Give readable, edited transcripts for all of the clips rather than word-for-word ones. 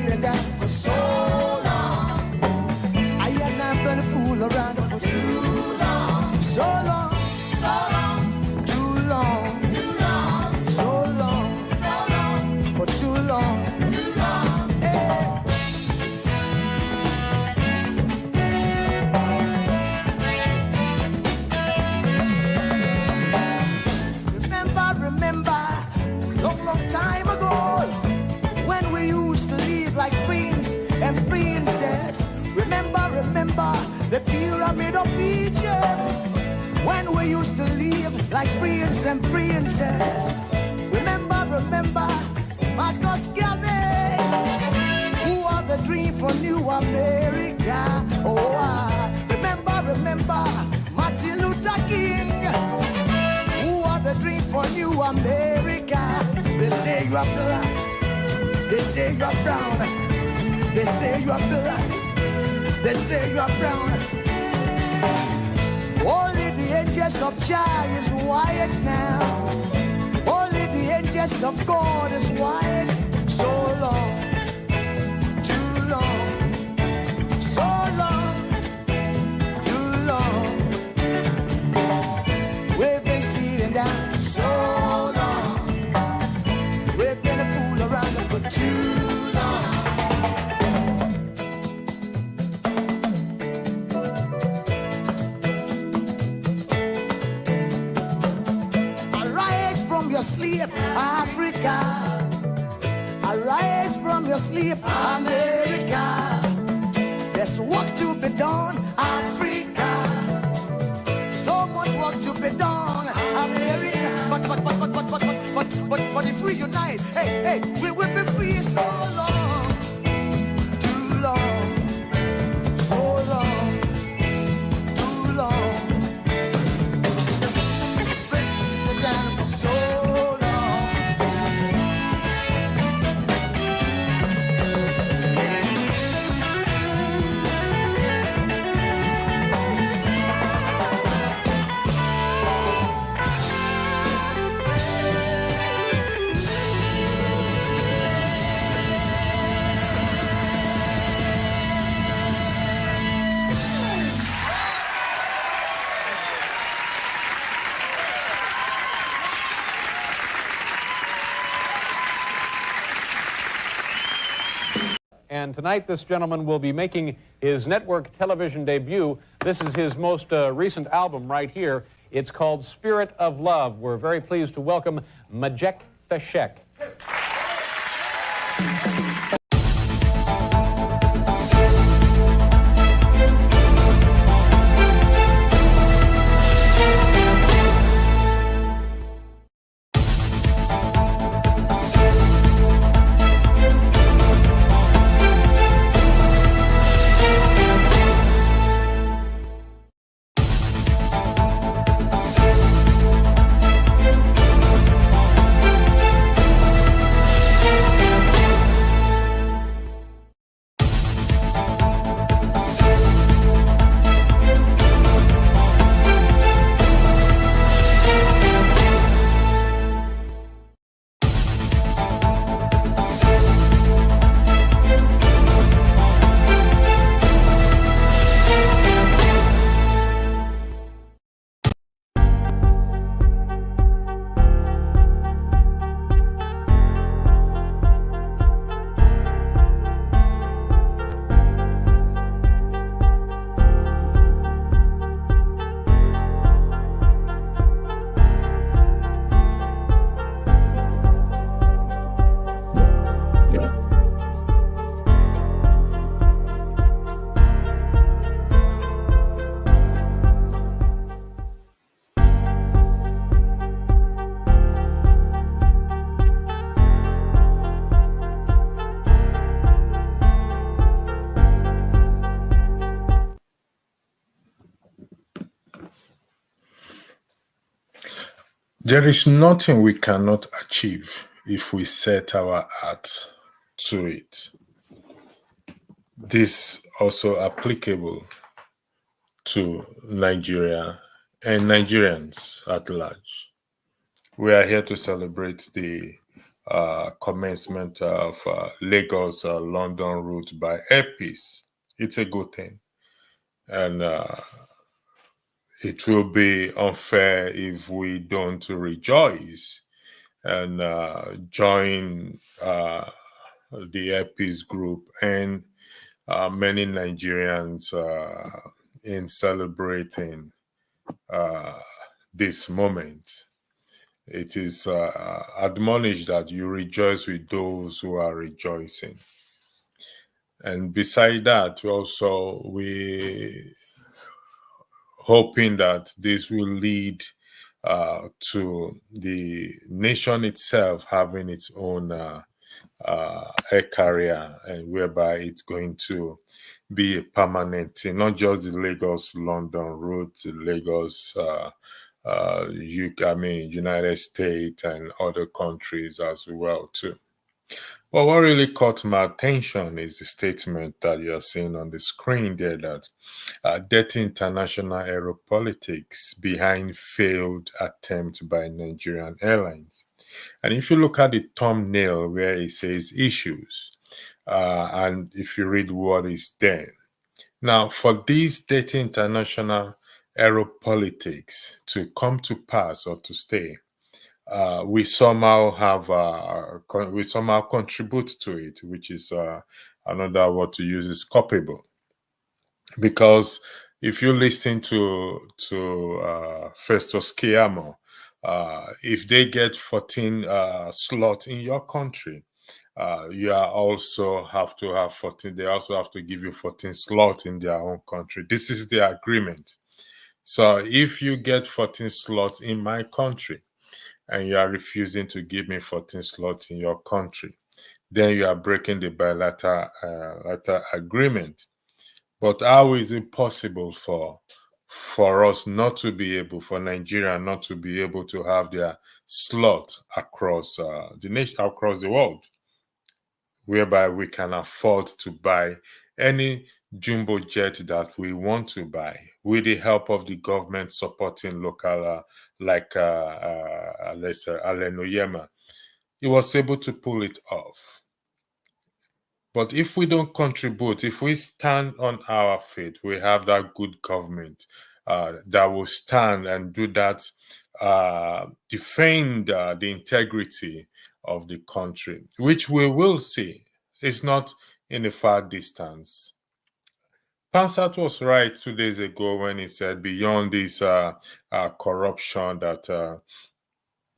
sitting down for so long. I am not gonna fool around for too long. So long, too long, so long, for too long. Hey. Remember, long time ago, when we used to live like prince and princess. Remember, the pyramid of Egypt, when we used to live like prince and princess. Remember, Marcus Garvey, who are the dream for New America. Oh, remember, Martin Luther King, the dream for New America. They say you are black, they say you are brown, they say you are black, they say you are brown. Only the angels of Jah is white now. Only the angels of God is white. So long, too long, so long, too long. We've been sitting down so long. We've been a fool around for too long. Arise from your sleep, Africa. Arise from your sleep, America. There's work to be done, Africa. So much work to be done, America. But if we unite, hey, we will be free so long, too long, so long, too long. Press down for so long. And tonight, this gentleman will be making his network television debut. This is his most recent album right here. It's called Spirit of Love. We're very pleased to welcome Majek Feshek. There is nothing we cannot achieve if we set our heart to it. This also applicable to Nigeria and Nigerians at large. We are here to celebrate the commencement of Lagos London route by Air Peace. It's a good thing, and it will be unfair if we don't rejoice and join the Air Peace group and many Nigerians in celebrating this moment. It is admonished that you rejoice with those who are rejoicing. And beside that, also, we hoping that this will lead to the nation itself having its own air carrier, and whereby it's going to be a permanent thing, not just the Lagos-London route, the Lagos, United States and other countries as well too. But what really caught my attention is the statement that you're seeing on the screen there, that dirty international aero politics behind failed attempt by Nigerian Airlines. And if you look at the thumbnail where it says issues, and if you read what is there, now for these dirty international aero politics to come to pass or to stay, we somehow contribute to it, which is another word to use is culpable. Because if you listen to Festus Keyamo, if they get 14 slots in your country, you are also have to have 14. They also have to give you 14 slots in their own country. This is the agreement. So if you get 14 slots in my country, and you are refusing to give me 14 slots in your country, then you are breaking the bilateral agreement. But how is it possible for us not to be able, for Nigeria not to be able to have their slot across the nation, across the world, whereby we can afford to buy any jumbo jet that we want to buy with the help of the government supporting local, let's say, Onyema. He was able to pull it off. But if we don't contribute, if we stand on our feet, we have that good government that will stand and do that, defend the integrity of the country, which we will see. It's not in a far distance. Pansat was right 2 days ago when he said beyond this corruption that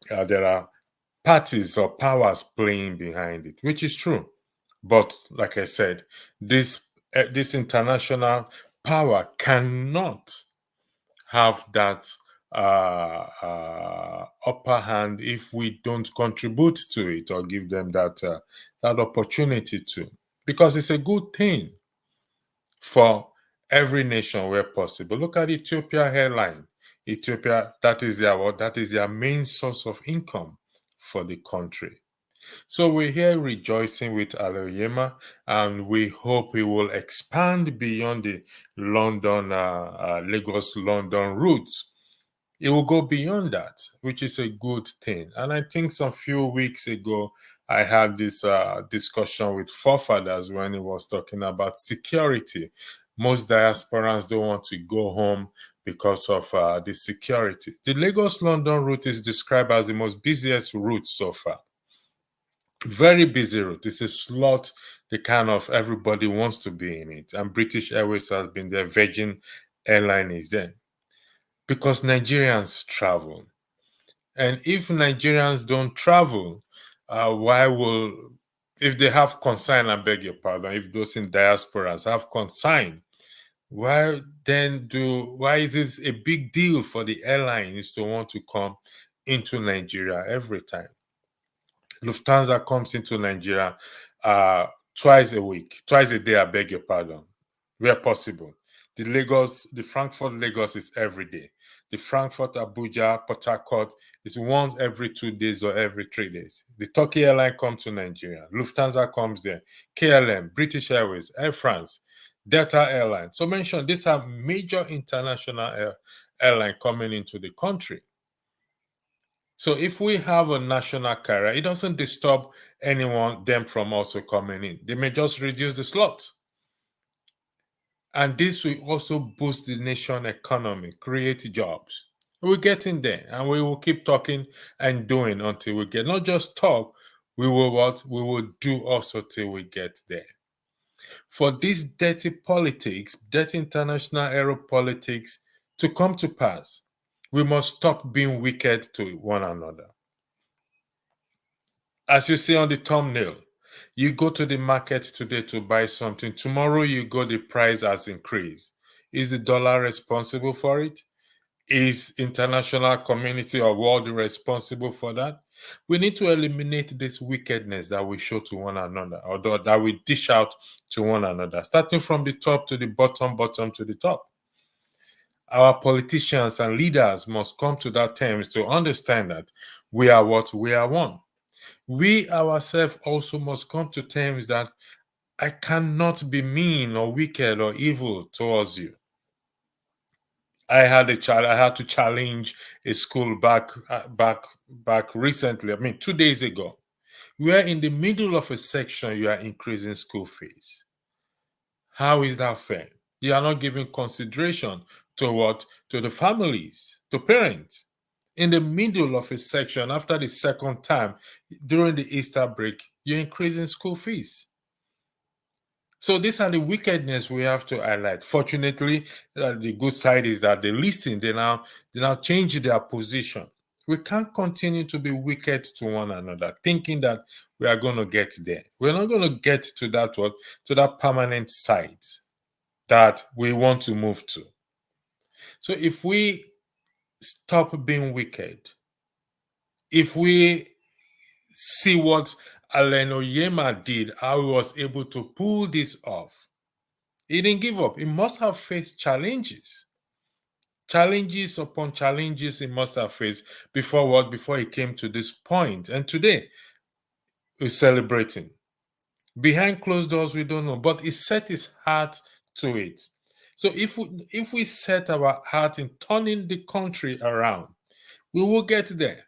there are parties or powers playing behind it, which is true. But like I said, this international power cannot have that upper hand if we don't contribute to it or give them that opportunity to, because it's a good thing for every nation where possible. Look at Ethiopia Airline. Ethiopia, that is their main source of income for the country. So we're here rejoicing with Onyema, and we hope it will expand beyond the Lagos-London routes. It will go beyond that, which is a good thing. And I think some few weeks ago, I had this discussion with forefathers when he was talking about security. Most diasporans don't want to go home because of the security. The Lagos-London route is described as the most busiest route so far. Very busy route. It's a slot, the kind of everybody wants to be in it. And British Airways has been there. Virgin Airline is there. Because Nigerians travel. And if Nigerians don't travel, if they have consign, I beg your pardon, if those in diasporas have consign, why is this a big deal for the airlines to want to come into Nigeria every time? Lufthansa comes into Nigeria twice a day, I beg your pardon, where possible. The Frankfurt Lagos is every day. The Frankfurt Abuja Port Harcourt is once every 2 days or every 3 days. The Turkey airline comes to Nigeria. Lufthansa comes there. KLM, British Airways, Air France, Delta Airlines. So mention these are major international airline coming into the country. So if we have a national carrier, it doesn't disturb them from also coming in. They may just reduce the slots. And this will also boost the nation economy, create jobs. We're getting there, and we will keep talking and doing until we get, not just talk, we will what? We will do also till we get there. For this dirty politics, dirty international aero politics to come to pass, we must stop being wicked to one another. As you see on the thumbnail, you go to the market today to buy something. Tomorrow you go, the price has increased. Is the dollar responsible for it? Is international community or world responsible for that? We need to eliminate this wickedness that we show to one another, or that we dish out to one another, starting from the top to the bottom, bottom to the top. Our politicians and leaders must come to that terms to understand that we are what? We are one. We ourselves also must come to terms that I cannot be mean or wicked or evil towards you. I had to challenge a school back recently. I mean, 2 days ago, where in the middle of a section you are increasing school fees. How is that fair? You are not giving consideration to what? To the families, to parents. In the middle of a section, after the second time during the Easter break, you're increasing school fees. So these are the wickedness we have to highlight. Fortunately, the good side is that they listen. They now change their position. We can't continue to be wicked to one another, thinking that we are going to get there. We're not going to get to that permanent site that we want to move to. So if we stop being wicked, if we see what Onyema did, how he was able to pull this off, he didn't give up. He must have faced challenges. Challenges upon challenges he must have faced before what? Before he came to this point. And today, we're celebrating. Behind closed doors, we don't know. But he set his heart to it. So if we set our heart in turning the country around, we will get there.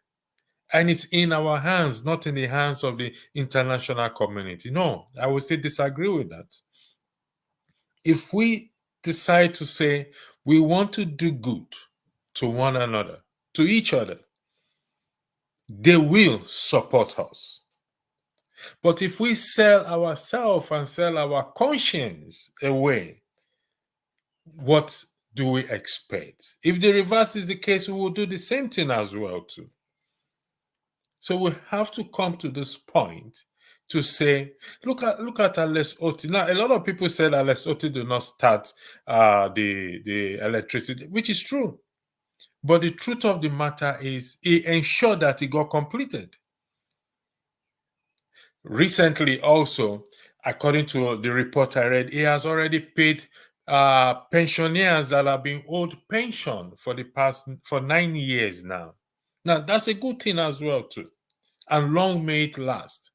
And it's in our hands, not in the hands of the international community. No, I would still disagree with that. If we decide to say we want to do good to one another, to each other, they will support us. But if we sell ourselves and sell our conscience away, what do we expect? If the reverse is the case, we will do the same thing as well too. So we have to come to this point to say, look at Alex Oti. Now, a lot of people said Alex Oti do not start the electricity, which is true. But the truth of the matter is he ensured that it got completed. Recently also, according to the report I read, he has already paid pensioners that have been owed pension for 9 years now. Now, that's a good thing as well too. And long may it last.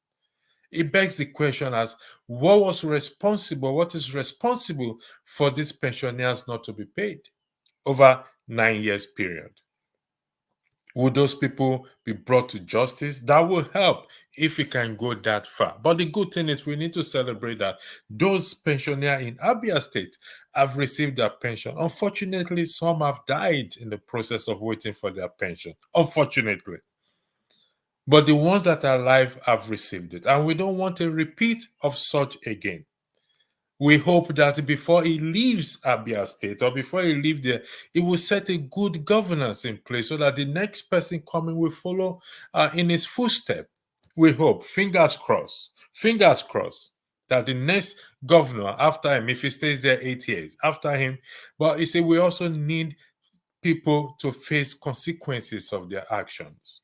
It begs the question as what is responsible for these pensioners not to be paid over 9 years period? Would those people be brought to justice? That will help if we can go that far. But the good thing is we need to celebrate that those pensioners in Abia State have received their pension. Unfortunately, some have died in the process of waiting for their pension. Unfortunately. But the ones that are alive have received it. And we don't want a repeat of such again. We hope that before he leaves Abia State or before he leaves there, he will set a good governance in place so that the next person coming will follow in his footsteps. We hope, fingers crossed, that the next governor after him, if he stays there 8 years, after him, but you see, we also need people to face consequences of their actions.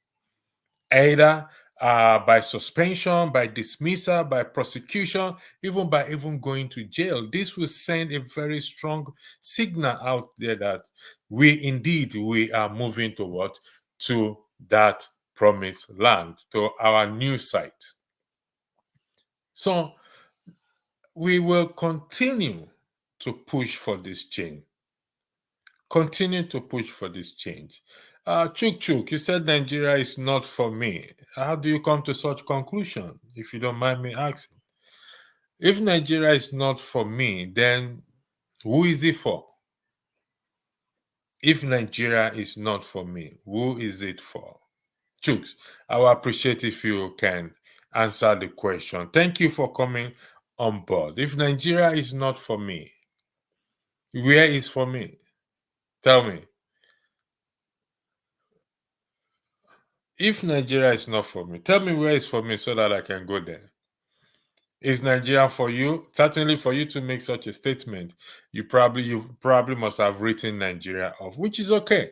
Either by suspension, by dismissal, by prosecution, even by going to jail. This will send a very strong signal out there that we are moving to that promised land, to our new site. So we will continue to push for this change. Continue to push for this change. Chuk, you said Nigeria is not for me. How do you come to such conclusion, if you don't mind me asking? If Nigeria is not for me, then who is it for? If Nigeria is not for me, who is it for? Chooks, I will appreciate if you can answer the question. Thank you for coming on board. If Nigeria is not for me, where is for me? Tell me. If Nigeria is not for me, tell me where is for me so that I can go there. Is Nigeria for you? Certainly, for you to make such a statement, you probably must have written Nigeria off, which is okay.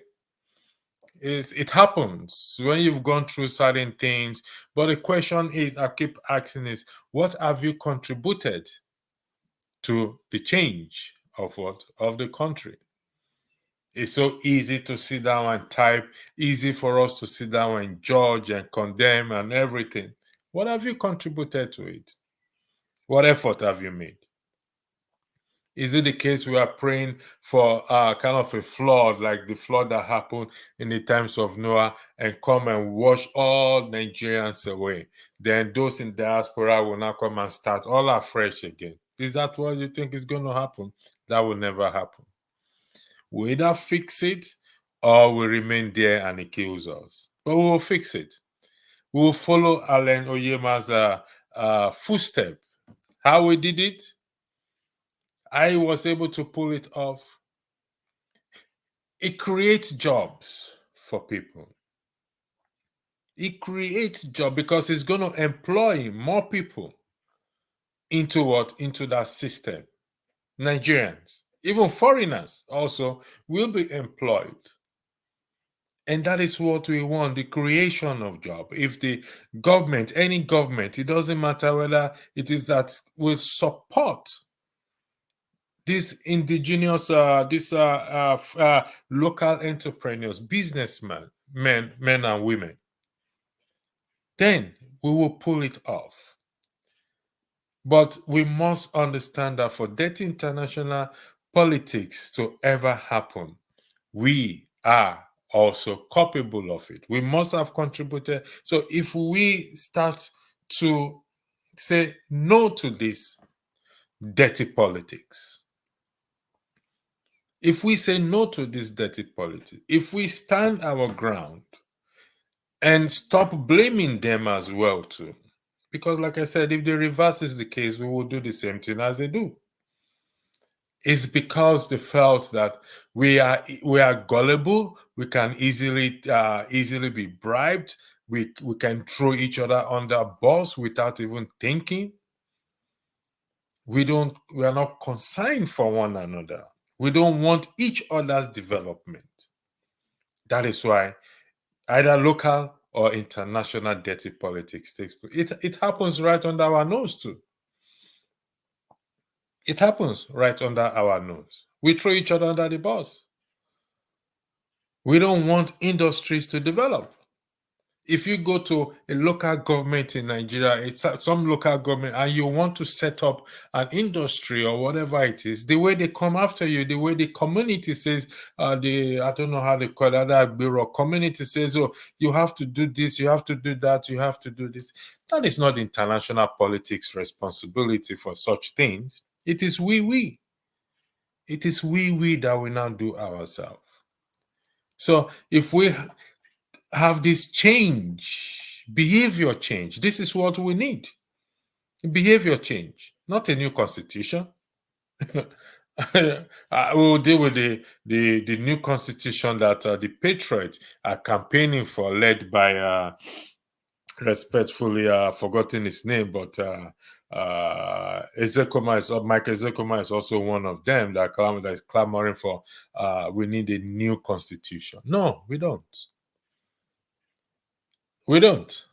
It happens when you've gone through certain things. But the question is, I keep asking is, what have you contributed to the change of what? Of the country? It's so easy to sit down and type, easy for us to sit down and judge and condemn and everything. What have you contributed to it? What effort have you made? Is it the case we are praying for kind of a flood, like the flood that happened in the times of Noah, and come and wash all Nigerians away? Then those in diaspora will now come and start all afresh again. Is that what you think is going to happen? That will never happen. We either fix it or we remain there and it kills us. But we will fix it. We will follow Alan Onyema's footstep. How we did it? I was able to pull it off. It creates jobs for people. It creates jobs because it's going to employ more people into what? Into that system. Nigerians, even foreigners also will be employed. And that is what we want, the creation of jobs. If the government, any government, it doesn't matter whether it is that will support these indigenous, local entrepreneurs, businessmen, men and women, then we will pull it off. But we must understand that for that international politics to ever happen, we are also culpable of it. We must have contributed. So if we start to say no to this dirty politics, if we say no to this dirty politics, if we stand our ground and stop blaming them as well too, because like I said, if the reverse is the case, we will do the same thing as they do. It's because they felt that we are gullible, we can easily be bribed, we can throw each other under a bus without even thinking. We are not concerned for one another. We don't want each other's development. That is why either local or international dirty politics takes place. It happens right under our nose too. It happens right under our nose. We throw each other under the bus. We don't want industries to develop. If you go to a local government in Nigeria, it's some local government, and you want to set up an industry or whatever it is, the way they come after you, the way the community says, I don't know how they call it, that bureau community says, oh, you have to do this, you have to do that, you have to do this. That is not international politics' responsibility for such things. It is we. It is we that we now do ourselves. So if we have this change, behavior change, this is what we need. Behavior change, not a new constitution. We will deal with the new constitution that the patriots are campaigning for, led by respectfully forgotten his name, but Mike Ezekoma is also one of them that is clamoring for we need a new constitution. No, we don't. We don't.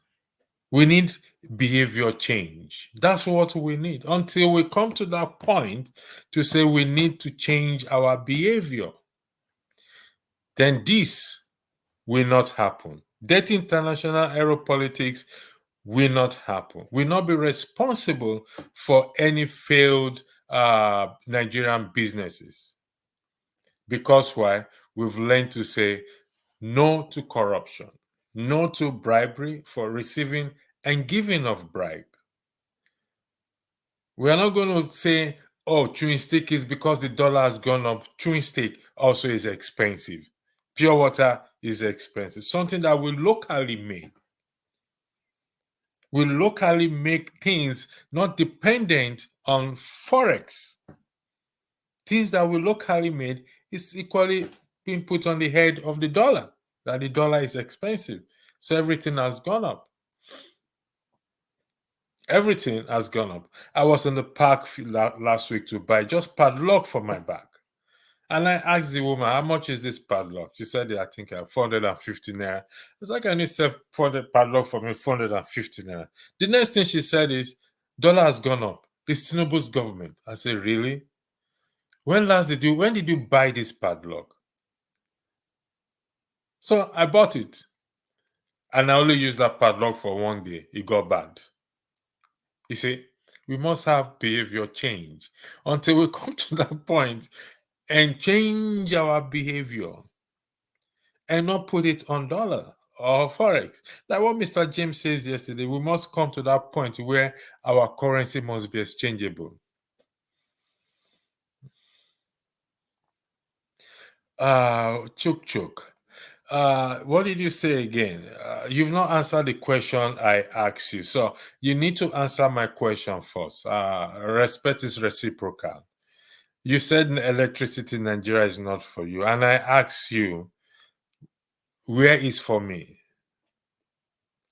We need behavior change. That's what we need. Until we come to that point to say we need to change our behavior, then this will not happen. That international aero politics will not happen. Will not be responsible for any failed Nigerian businesses. Because why? We've learned to say No to corruption. No to bribery for receiving and giving of bribe. We are not going to say, oh, chewing stick is because the dollar has gone up. Chewing stick also is expensive. Pure water is expensive. Something that we locally make. We locally make things not dependent on Forex. Things that we locally made is equally being put on the head of the dollar, that the dollar is expensive. So everything has gone up. Everything has gone up. I was in the park last week to buy just padlock for my bag. And I asked the woman, how much is this padlock? She said, I think 450 naira. I was like, can you sell 400 padlock for me, 450 naira? The next thing she said is, dollar has gone up. It's Tinubu's government. I said, really? When did you buy this padlock? So I bought it. And I only used that padlock for one day. It got bad. You see, we must have behavior change until we come to that point and change our behavior and not put it on dollar or forex. Like what Mr. James says yesterday, we must come to that point where our currency must be exchangeable. Chuk. What did you say again? You've not answered the question I asked you. So you need to answer my question first. Respect is reciprocal. You said electricity in Nigeria is not for you. And I asked you, where is for me?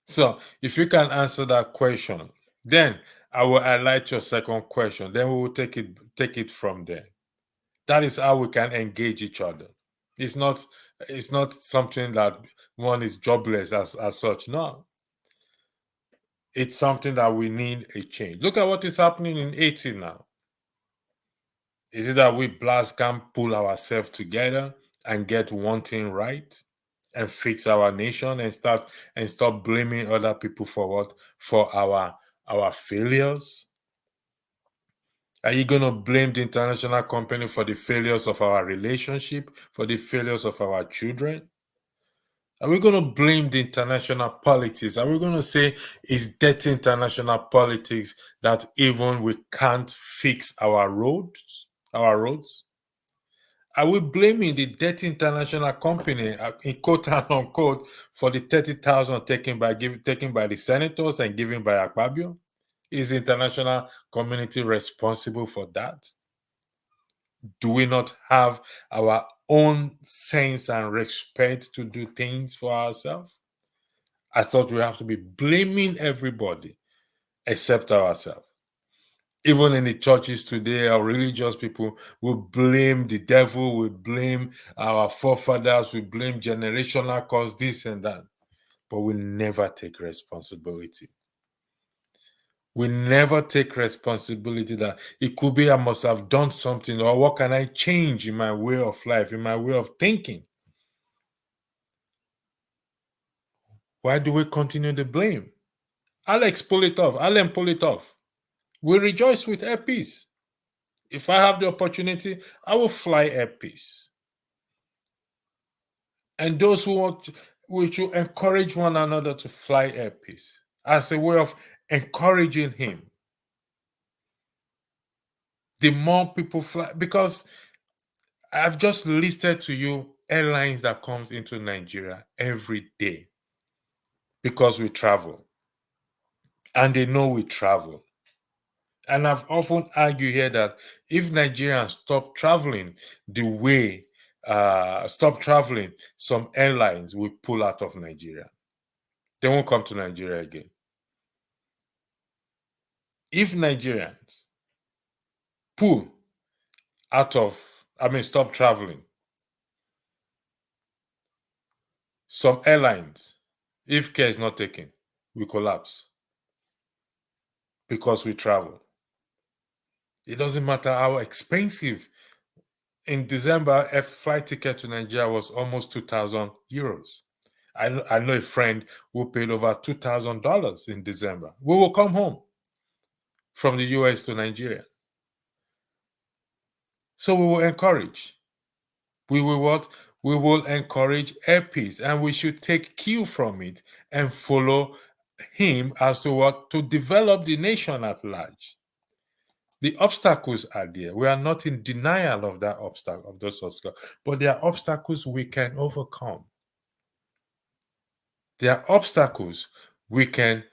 So if you can answer that question, then I will highlight your second question. Then we will take it from there. That is how we can engage each other. It's not something that one is jobless as such. No. It's something that we need a change. Look at what is happening in Haiti now. Is it that we blacks can pull ourselves together and get one thing right and fix our nation and stop blaming other people for what? For our failures? Are you going to blame the international company for the failures of our relationship, for the failures of our children? Are we going to blame the international politics? Are we going to say it's dirty international politics that even we can't fix our roads? Are we blaming the dirty international company, in quote and unquote, for the 30,000 taken by the senators and given by Akpabio? Is the international community responsible for that? Do we not have our own sense and respect to do things for ourselves? I thought we have to be blaming everybody except ourselves. Even in the churches today, our religious people will blame the devil, we blame our forefathers, we blame generational cause, this and that. But we never take responsibility. We never take responsibility that it could be I must have done something, or what can I change in my way of life, in my way of thinking? Why do we continue the blame? Alex, pull it off. Alan, pull it off. We rejoice with Air Peace. If I have the opportunity, I will fly Air Peace. And those who want, we should encourage one another to fly Air Peace as a way of encouraging him. The more people fly, because I've just listed to you airlines that comes into Nigeria every day because we travel. And they know we travel. And I've often argued here that if Nigerians stop traveling the way, some airlines will pull out of Nigeria. They won't come to Nigeria again. If Nigerians stop traveling, some airlines, if care is not taken, will collapse because we travel. It doesn't matter how expensive. In December, a flight ticket to Nigeria was almost 2,000 euros. I know a friend who paid over $2,000 in December. We will come home from the US to Nigeria. So we will encourage. We will what? We will encourage air peace, and we should take cue from it and follow him as to what to develop the nation at large. The obstacles are there. We are not in denial of that obstacle, of those obstacles, but there are obstacles we can overcome. There are obstacles we can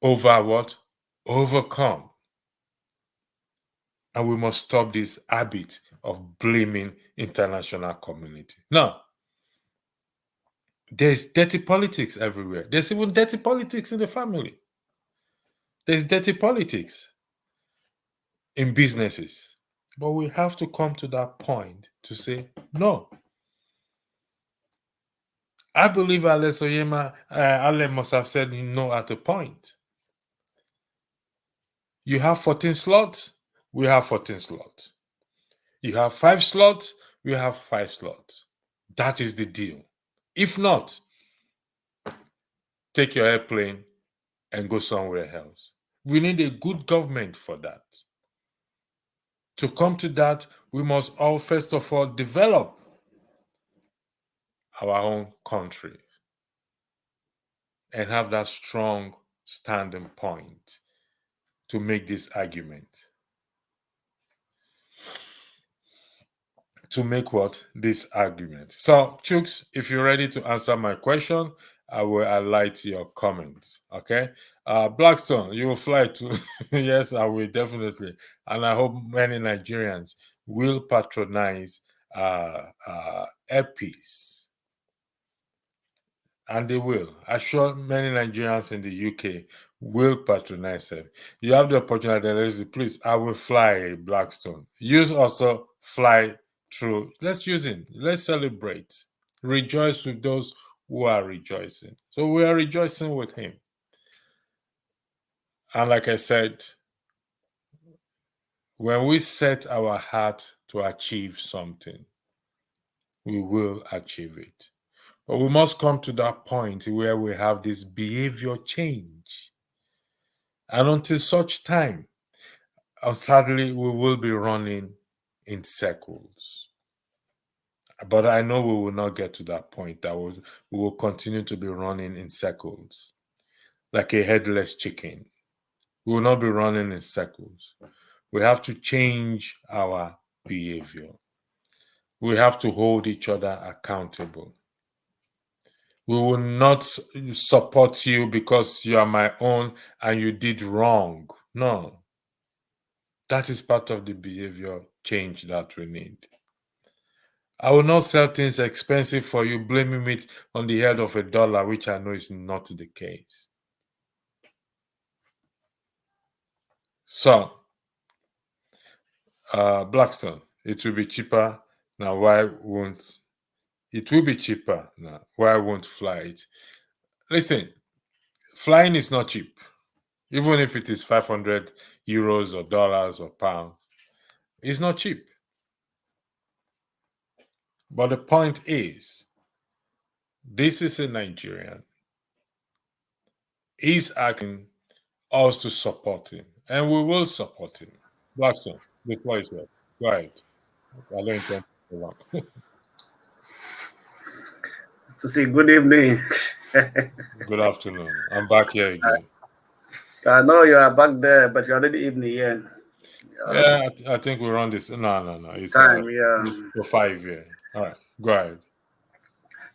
overcome. And we must stop this habit of blaming international community. Now, there's dirty politics everywhere. There's even dirty politics in the family. There's dirty politics in businesses. But we have to come to that point to say, no. I believe Ale must have said no at a point. You have 14 slots, we have 14 slots. You have 5 slots, we have 5 slots. That is the deal. If not, take your airplane and go somewhere else. We need a good government for that. To come to that, we must all, first of all, develop our own country and have that strong standing point to make this argument. To make what? This argument. So, Chooks, if you're ready to answer my question, I will highlight your comments. Okay. Blackstone, you will fly to. Yes, I will definitely. And I hope many Nigerians will patronize Air Peace. And they will. I'm sure many Nigerians in the UK will patronize it. You have the opportunity, please, I will fly Blackstone. Use also fly through. Let's use it. Let's celebrate. Rejoice with those who are rejoicing. So we are rejoicing with him. And like I said, when we set our heart to achieve something, we will achieve it. But we must come to that point where we have this behavior change. And until such time, sadly, we will be running in circles. But I know we will not get to that point. We will continue to be running in circles like a headless chicken. We will not be running in circles. We have to change our behavior. We have to hold each other accountable. We will not support you because you are my own and you did wrong. No. That is part of the behavior change that we need. I will not sell things expensive for you, blaming it on the head of $1, which I know is not the case. So, Blackstone, it will be cheaper. Now, why won't it will be cheaper now? Why won't fly it? Listen, flying is not cheap. Even if it is 500 euros or dollars or pounds, it's not cheap. But the point is, this is a Nigerian. He's asking us to support him, and we will support him. Blackstone, the floor is yours. Go ahead. I don't intend to go on. To say good evening. Good afternoon. I'm back here again. I know you are back there, but you're already evening here. Yeah, I think we're on this. No. It's Time, it's for 5 years. All right, go ahead.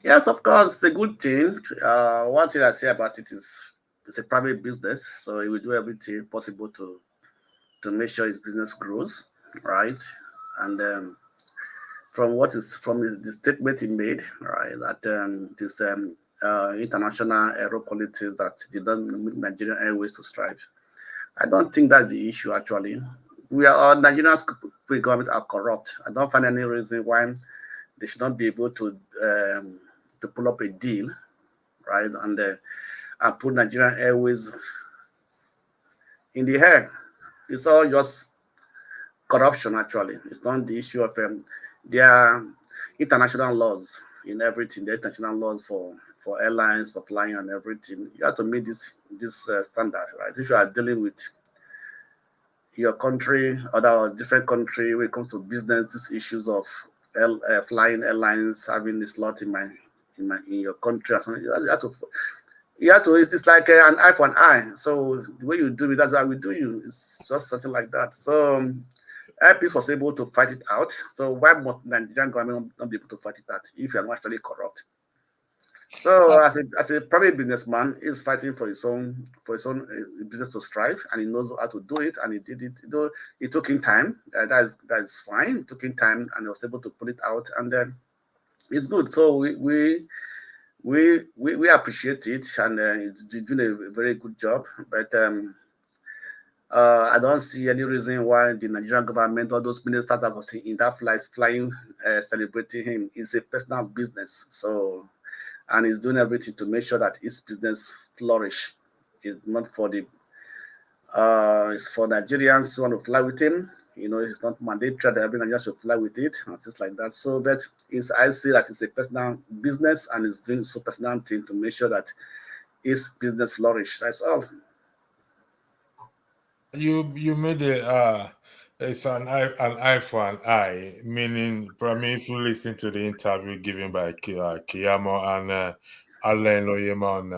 Yes, of course, it's a good thing. One thing I say about it is it's a private business, so he will do everything possible to make sure his business grows, right? And from the statement he made, right, that this international aero politics that did not make Nigerian Airways to strive. I don't think that's the issue actually. Nigerian government are corrupt. I don't find any reason why they should not be able to pull up a deal, right, and put Nigerian Airways in the air. It's all just corruption actually. It's not the issue of their international laws in everything. The international laws for airlines, for flying and everything. You have to meet this standard, right? If you are dealing with your country, other different country when it comes to business, these issues of flying airlines having the slot in your country or something. You have to. It's like an eye for an eye. So the way you do it, that's how we do you. It's just something like that. So IP was able to fight it out. So why must Nigerian government not be able to fight it out if you are not actually corrupt? So as a private businessman, he's fighting for his own business to strive, and he knows how to do it, and he did it. Though it took him time, that is fine. It took him time, and he was able to pull it out, and it's good. So we appreciate it, and he's doing a very good job. But I don't see any reason why the Nigerian government or those ministers that was in that flying celebrating him. It's a personal business, so. And he's doing everything to make sure that his business flourish. It's not for the it's for Nigerians who want to fly with him. You know, it's not mandatory that every Nigerian should fly with it and things like that. So, but I see that it's a personal business, and it's doing so personal thing to make sure that his business flourish. That's all. You made it's an eye for an eye, meaning, probably if you listen to the interview given by Kiyamo and Onyema on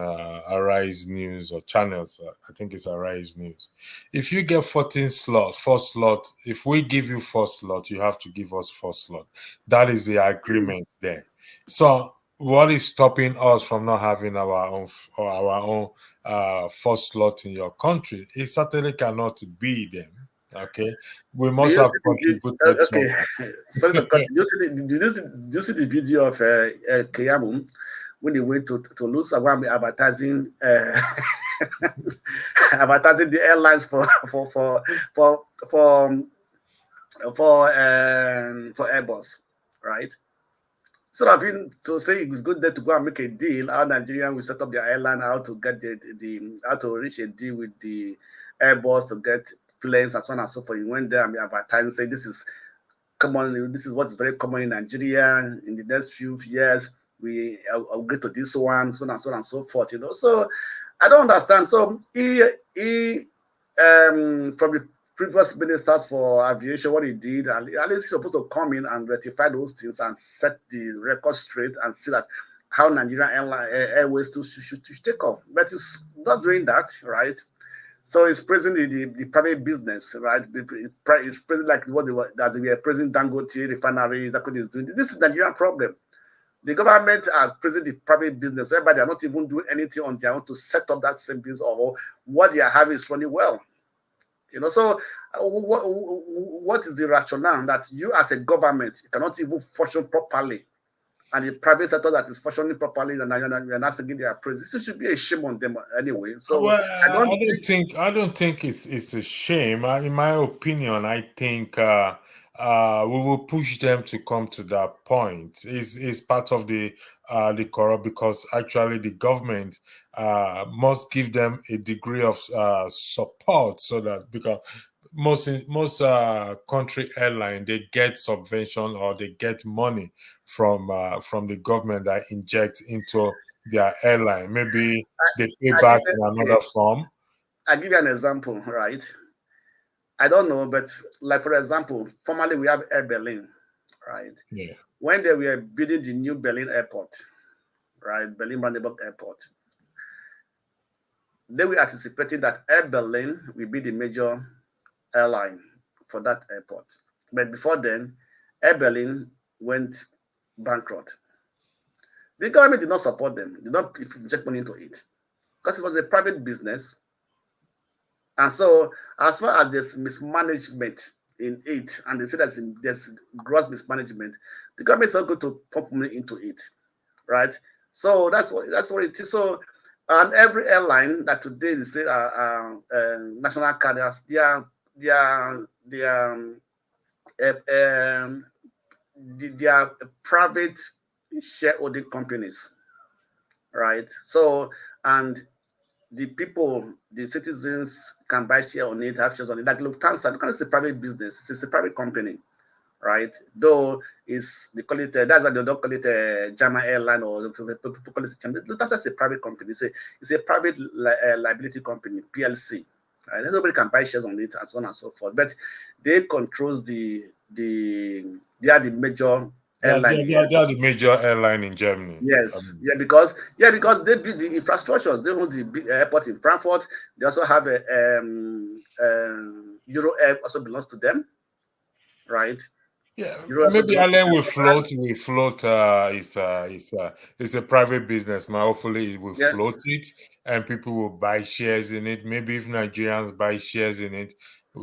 Arise News or channels, I think it's Arise News. If you get 14 slots, 4 slot, if we give you 4 slot, you have to give us 4 slot. That is the agreement there. So what is stopping us from not having our own 4 slot in your country? It certainly cannot be them. Okay, we must have contributed. Okay, sorry to cut. Did you see the video of Kiyamo when he went to lose advertising advertising the airlines for Airbus, right? Sort of to say it was good there to go and make a deal. How Nigerian will set up their airline, how to get how to reach a deal with the Airbus to get planes and so on and so forth. He went there and be advertising, saying this is common. This is what's very common in Nigeria. In the next few years, we upgrade to this one, so on and so on and so forth. You know, so I don't understand. So he from the previous ministers for aviation, what he did, and at least he's supposed to come in and rectify those things and set the record straight and see that how Nigerian Airways should take off. But he's not doing that, right? So it's praising the private business, right? It's praising like what they were praising Dangote refinery. That's what he's doing. This is the Nigerian problem. The government are praising the private business, whereby they're not even doing anything on their own to set up that same business, or what they are having is running well. You know, so what is the rationale that you as a government cannot even function properly, and the private sector that is functioning properly, and you're not singing their praises? This should be a shame on them anyway. So well, I don't think it's a shame. In my opinion, I think we will push them to come to that point. Is part of the corrupt, because actually the government must give them a degree of support, so that, because most country airline, they get subvention or they get money from the government that inject into their airline. Maybe they pay back in another form. I'll give you an example, right? I don't know, but like, for example, formerly we have Air Berlin, right? Yeah. When they were building the new Berlin airport, right, Berlin-Brandenburg Airport, they were anticipating that Air Berlin will be the major airline for that airport. But before then, Air Berlin went bankrupt. The government did not support them, did not inject money into it, because it was a private business. And so, as far as there's mismanagement in it, and they say that there's gross mismanagement, the government is not going to pump money into it, right? So that's what it is. So, and every airline that today they say national carriers, they are private shareholding companies, right? So, and the people, the citizens can buy share on it, have shares on it. Like Lufthansa, because it's a private business, it's a private company, right? Though they call it, that's why they don't call it a German airline, or people call it Lufthansa is a private company. It's a private liability company, PLC. Right? Nobody can buy shares on it, and so on and so forth. But they control they are the major airline here. They are the major airline in Germany. Yes, because they build the infrastructures. They own the big airport in Frankfurt. They also have a Euro Air also belongs to them, right? Yeah, Euro also maybe belongs to Airline them. will float. We float. It's a private business. Now, hopefully, it will Yeah, float it, and people will buy shares in it. Maybe if Nigerians buy shares in it,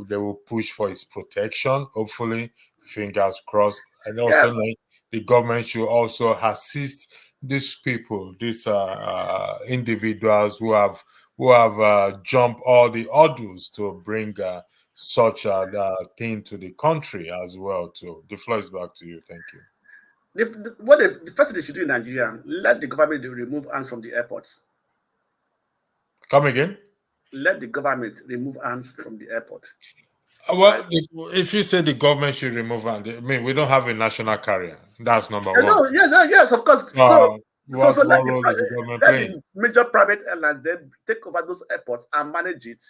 they will push for its protection. Hopefully, fingers crossed. And yeah, also, like, the government should also assist these people, these individuals who have jumped all the hurdles to bring. Such a thing to the country as well. Too. The floor is back to you. Thank you. the first thing they should do in Nigeria, let the government remove arms from the airports. Come again. Let the government remove arms from the airport, right? Well, if you say the government should remove, and I mean, we don't have a national carrier. That's number one. No, yes, yes, of course. Uh, So what role is the government let playing? the major private airlines then take over those airports and manage it.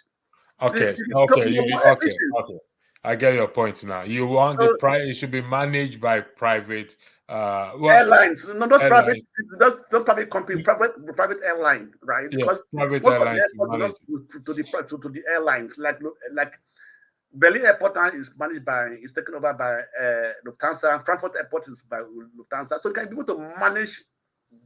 Okay, It become okay, more okay, efficient. okay. I get your point now. You want the So price; it should be managed by private, well, airlines, no, not private, airline. that's not private company, private airline, right? Yeah, Because private most of the airlines should airports belongs manage. to the airlines, like Berlin Airport now is taken over by Lufthansa. Frankfurt Airport is by Lufthansa. So they can be able to manage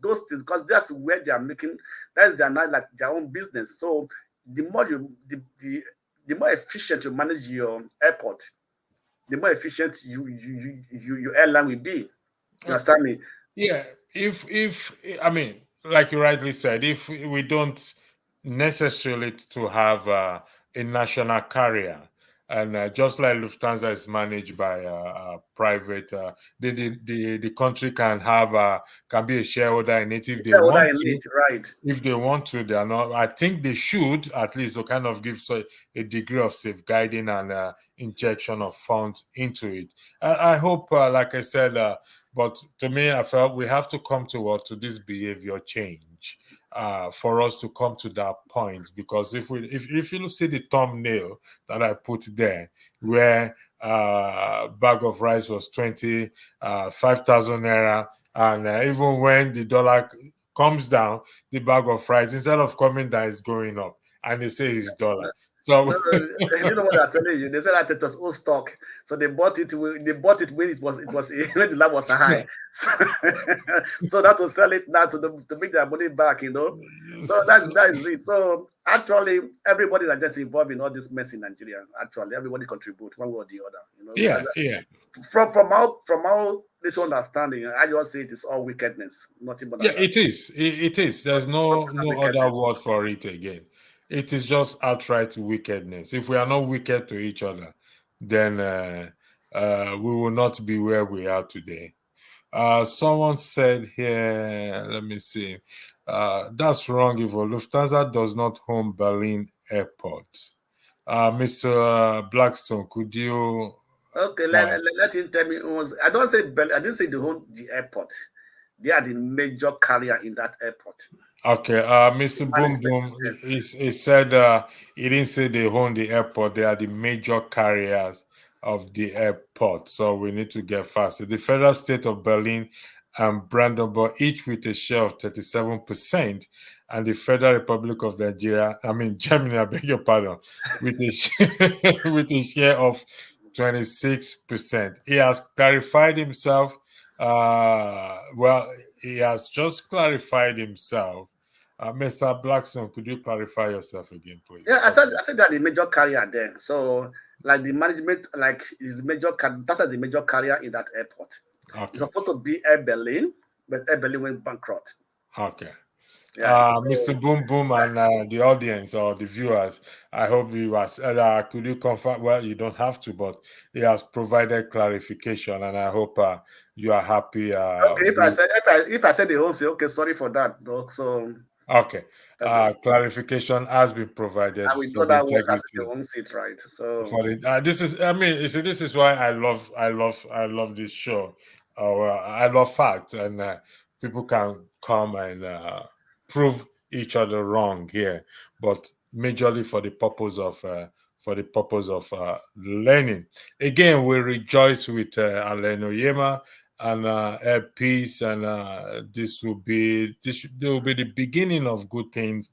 those things because that's where they are making, that's their not like their own business. So the more the more efficient you manage your airport, the more efficient your airline will be. You Uh, understand me? Yeah, if I mean, like you rightly said, if we don't necessarily to have a national carrier, and just like Lufthansa is managed by private, the country can have can be a shareholder in it if they Yeah, what I want to. need, right? If they want to, they are not. I think they should at least to kind of give a degree of safeguarding and injection of funds into it. I hope, like I said, but to me, I felt we have to come to this behavior change for us to come to that point. Because if you see the thumbnail that I put there, where bag of rice was 5,000 naira, and even when the dollar comes down, the bag of rice instead of coming down is going up, and they say it's dollar. So No, you know what I'm telling you. They said that it was old stock, so they bought it. They bought it when it was when the lab was high. So, so that will sell it now to make their money back. So that is it. So actually, everybody that just involved in all this mess in Nigeria, actually, everybody contribute one way or the other. yeah, yeah, From our little understanding, I just say it is all wickedness, nothing more yeah. than that. It is. It is. There's no other Wickedness. word for it again. It is just outright wickedness. If we are not wicked to each other, then we will not be where we are today. Someone said here, let me see. That's wrong, Ivo. Lufthansa does not own Berlin Airport. Mr. Blackstone, could you? Okay, Uh, let him tell me. I don't say I didn't say they own the airport. They are the major carrier in that airport. okay, Mr. Boom Management. Boom, he said he didn't say they own the airport. They are the major carriers of the airport. So we need to get faster. The federal state of Berlin and Brandenburg, each with a share of 37%, and the Federal Republic of Nigeria, I mean Germany, I beg your pardon, with a with a share of 26%. He has clarified himself. Well, he has just clarified himself. Mr. Blackstone, could you clarify yourself again, please? Yeah, I said that the major carrier there. So like the management, like is major. That's the major carrier in that airport. It's Okay, supposed to be Air Berlin, but Air Berlin went bankrupt. okay. Yeah. Mr. So Boom Boom and the audience or the viewers, I hope you was could you confirm? Well, you don't have to, but he has provided clarification, and I hope you are happy. okay, if I said the whole say okay, sorry for that. Though. So Okay, that's it. clarification has been provided And we for do the that work as the integrity. home seat, right? So For the this is, I mean, you see, this is why I love this show. I love facts, and people can come and prove each other wrong here, but majorly for the purpose of learning. Again, we rejoice with Onyema, peace, and this will be the beginning of good things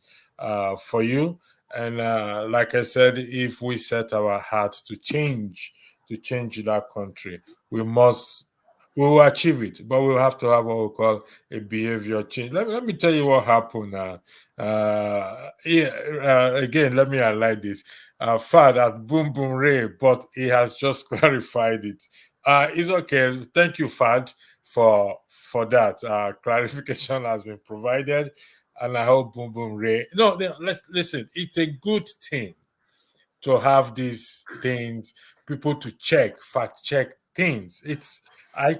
for you. And like I said, if we set our heart to change that country, we will achieve it, but we'll have to have what we call a behavior change. Let me tell you what happened. Again, let me highlight this. Fad at Boom Boom Ray, but he has just clarified it. It's okay. Thank you, Fad, for that. Clarification has been provided, and I hope Boom Boom Ray. No, let's listen. It's a good thing to have these things, people to fact check things. I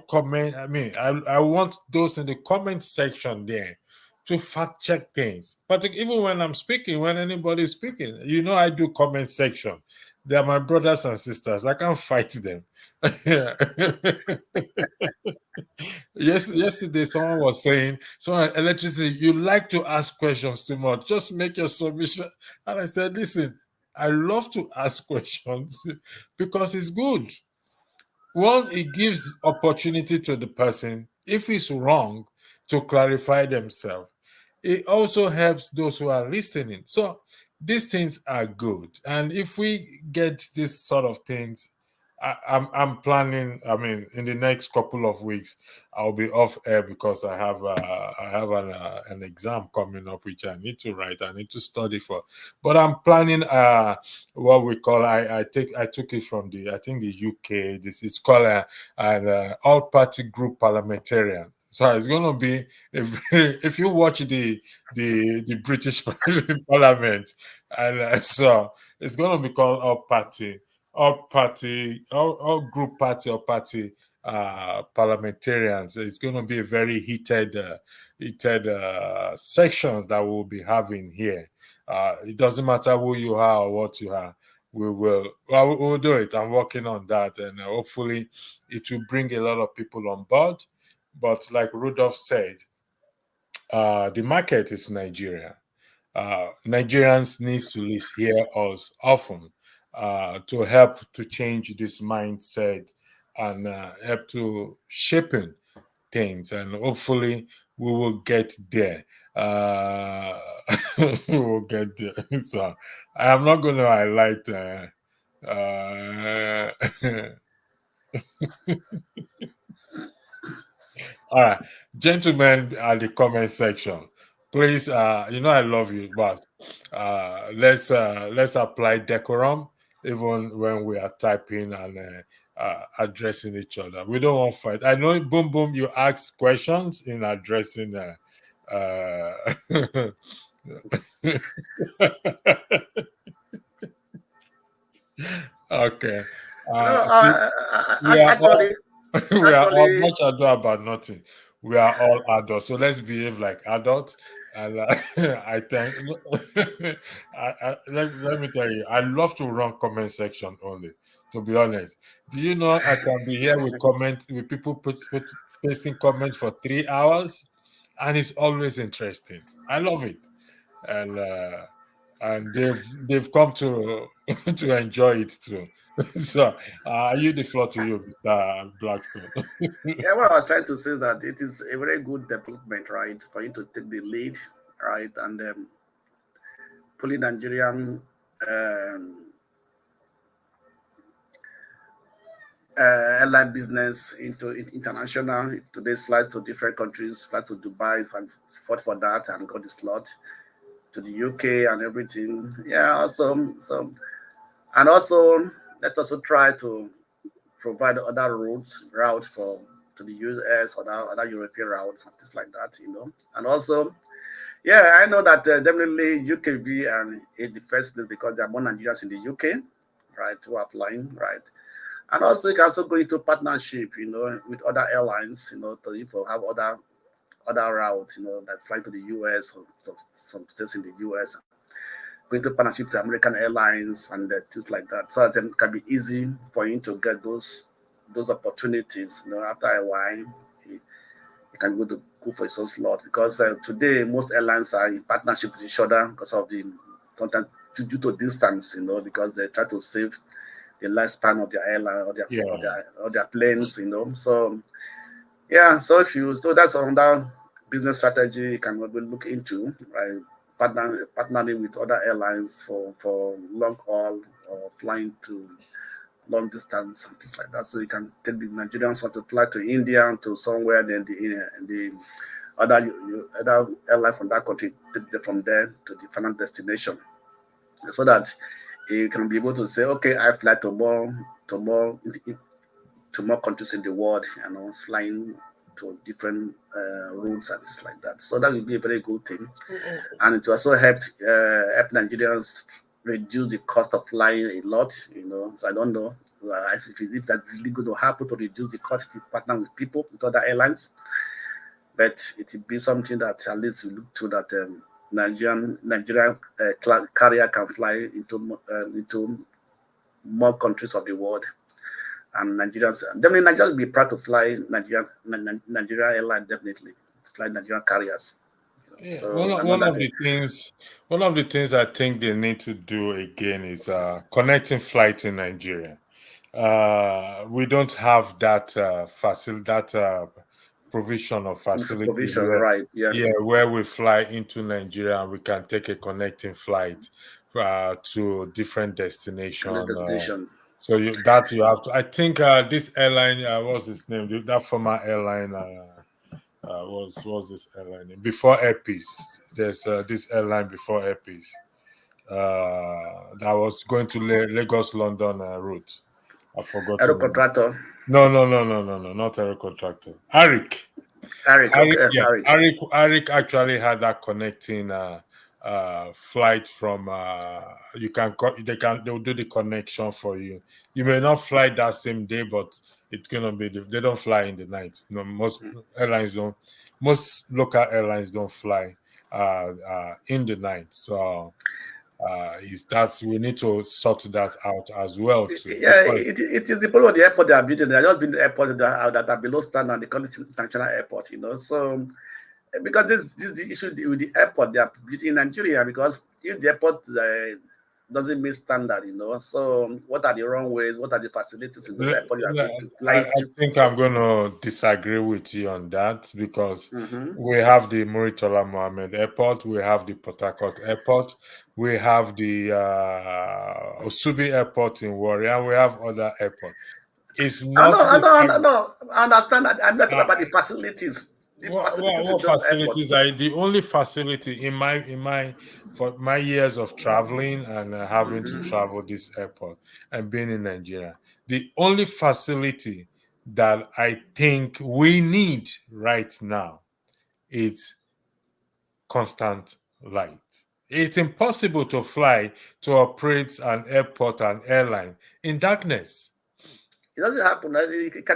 want those in the comment section there to fact check things. But even when I'm speaking, when anybody's speaking, I do comment section. They are my brothers and sisters. I can't fight them. Yesterday, someone was saying, electricity, you like to ask questions too much. Just make your submission. And I said, listen, I love to ask questions because it's good. One, it gives opportunity to the person, if it's wrong, to clarify themselves. It also helps those who are listening. So these things are good. And if we get this sort of things, I'm planning. I mean, in the next couple of weeks, I'll be off air because I have an exam coming up which I need to write. I need to study for. But I'm planning what we call. I took it from the UK. This is called an all party group parliamentarian. So it's going to be if you watch the British Parliament, and so it's going to be called all group party or party parliamentarians. It's going to be a very heated sections that we'll be having here. It doesn't matter who you are or what you are. We'll do it. I'm working on that, and hopefully it will bring a lot of people on board. But like Rudolph said, the market is Nigeria. Nigerians needs to hear us often to help to change this mindset and help to shaping things, and hopefully we will get there. We will get there. So I am not going to highlight. All right, gentlemen, at the comment section, please. I love you, but let's apply decorum even when we are typing and addressing each other. We don't want fight. I know, boom, boom. You ask questions in addressing. Okay. See, we are all Actually, we are all actually, much ado about nothing. We are all adults, so let's behave like adults. And I think let me tell you, I love to run comment section only. To be honest, do you know I can be here with people pasting comments for 3 hours, and it's always interesting. I love it, and they've come to to enjoy it too. So I yield the floor to you, Mr. Blackstone. yeah, what I was trying to say is that it is a very good development, right, for you to take the lead, right, and pulling Nigerian um, airline business into international. Today's flights to different countries, flights to Dubai, fought for that and got the slot to the UK and everything. Yeah, awesome. So, and also let us also try to provide other route for to the US, other European routes and things like that, And also, yeah, I know that definitely UKB and in the first place because there are more Nigerians in the UK, right, who are flying, right. And also, you can also go into partnership, with other airlines, to have other routes, that fly to the US or some states in the US, go into partnership with American Airlines and things like that. So that it can be easy for you to get those opportunities. After a while, you can go for a source slot because today most airlines are in partnership with each other because of the sometimes due to distance, because they try to save the lifespan of their airline or their Yeah. or their planes, So Yeah, so that's another business strategy you can maybe look into, right? Partnering with other airlines for long haul or flying to long distance and things like that. So you can take the Nigerians want to fly to India to somewhere, then the other airline from that country take them from there to the final destination, so that you can be able to say, okay, I fly to more countries in the world, flying to different routes and things like that. So that will be a very good thing, and it also help Nigerians reduce the cost of flying a lot. So I don't know if that's really going to happen to reduce the cost if you partner with people with other airlines, but it will be something that at least we look to that Nigerian carrier can fly into more countries of the world. And Nigerians will be proud to fly Nigerian airline, definitely fly Nigerian carriers. Yeah, So another thing. one of the things I think they need to do again is connecting flight in Nigeria. We don't have that provision of facilities Provision, right? Yeah, where we fly into Nigeria and we can take a connecting flight to different and the destination. destination. So you have to. I think this airline, what's his name? That former airline. Was this airline name? Before Airpeace? There's this airline before Airpeace that was going to Lagos London route. I've Aero forgotten. contractor. No, not Aero contractor. Arik. Eric, Arik, okay, yeah. Eric. Arik actually had that connecting flight from they'll do the connection for you. You may not fly that same day, but it's gonna be they don't fly in the night. No, most local airlines don't fly in the night. So is that we need to sort that out as well too. Yeah, it is the problem of the airport they are building. They are just building airports that are below standard. They call it international airport, So because this is the issue with the airport they are building in Nigeria, because if the airport doesn't meet standard, So what are the runways? What are the facilities in those airports you are going to fly I people think from? I'm going to disagree with you on that because Mm-hmm. we have the Muritola Mohammed Airport, we have the Port Harcourt Airport, we have the Osubi Airport in Warri, and we have other airports. It's I not know, I the know, I fact. know, no, I understand that. I'm not talking Uh, about the facilities. The facilities in what those airports. facilities are the only facility in my for my years of traveling and having to Mm-hmm. travel this airport and being in Nigeria, the only facility that I think we need right now is constant light. It's impossible to fly to operate an airport and airline in darkness. It doesn't happen. It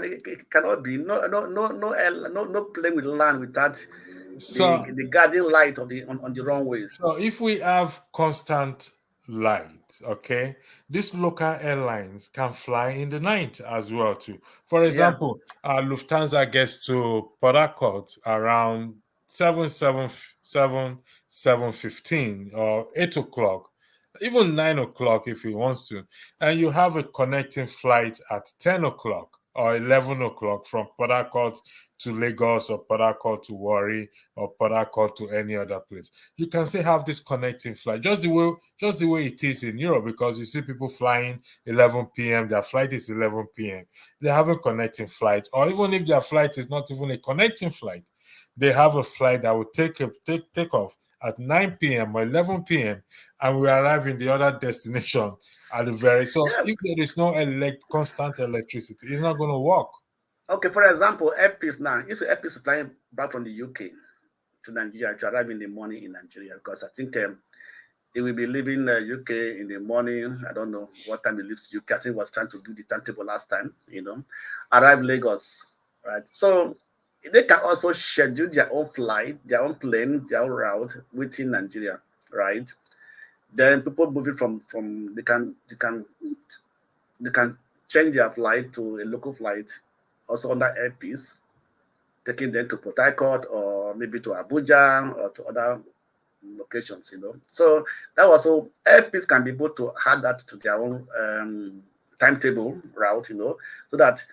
cannot be. No plane will land without So the guiding light of on the runways. So if we have constant light, okay, these local airlines can fly in the night as well too. For Yeah. example, Lufthansa gets to Port Harcourt around 7:15 or 8 o'clock, even 9 o'clock if he wants to, and you have a connecting flight at 10 o'clock or 11 o'clock from Port Harcourt to Lagos or Port Harcourt to Warri or Port Harcourt to any other place. You can still have this connecting flight, just the way it is in Europe, because you see people flying 11 p.m. Their flight is 11 p.m. They have a connecting flight, or even if their flight is not even a connecting flight, they have a flight that will take off at 9 p.m. or 11 p.m. and we arrive in the other destination at the very. So Yeah. if there is no constant electricity, it's not going to work. Okay. For example, Airpeace now. If Airpeace is flying back from the UK to Nigeria to arrive in the morning in Nigeria, because I think he will be leaving UK in the morning. I don't know what time he leaves UK. I think he was trying to do the timetable last time. Arrive Lagos, right? So they can also schedule their own flight, their own planes, their own route within Nigeria, right? Then people moving from they can change their flight to a local flight, also under Airpeace, taking them to Port Harcourt or maybe to Abuja or to other locations. So that was so Airpeace can be able to add that to their own timetable route, so that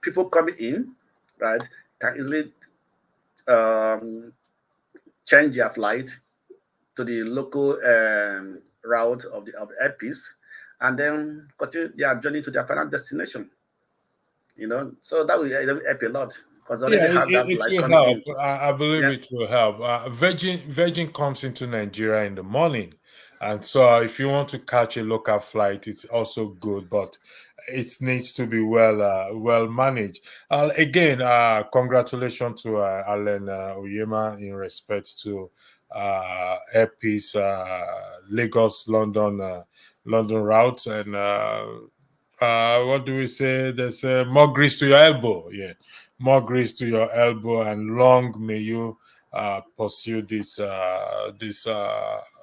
people coming in, right, can easily um, change their flight to the local route of the airpiece, and then continue their journey to their final destination. So that will help a lot because Yeah, already have that it flight will coming help. in. I believe Yeah. it will help. Virgin comes into Nigeria in the morning, and so if you want to catch a local flight, it's also good, but it needs to be well managed. Again, congratulations to Alan Onyema in respect to Airpeace Lagos London route, and what do we say? There's more grease to your elbow. Yeah, more grease to your elbow, and long may you pursue this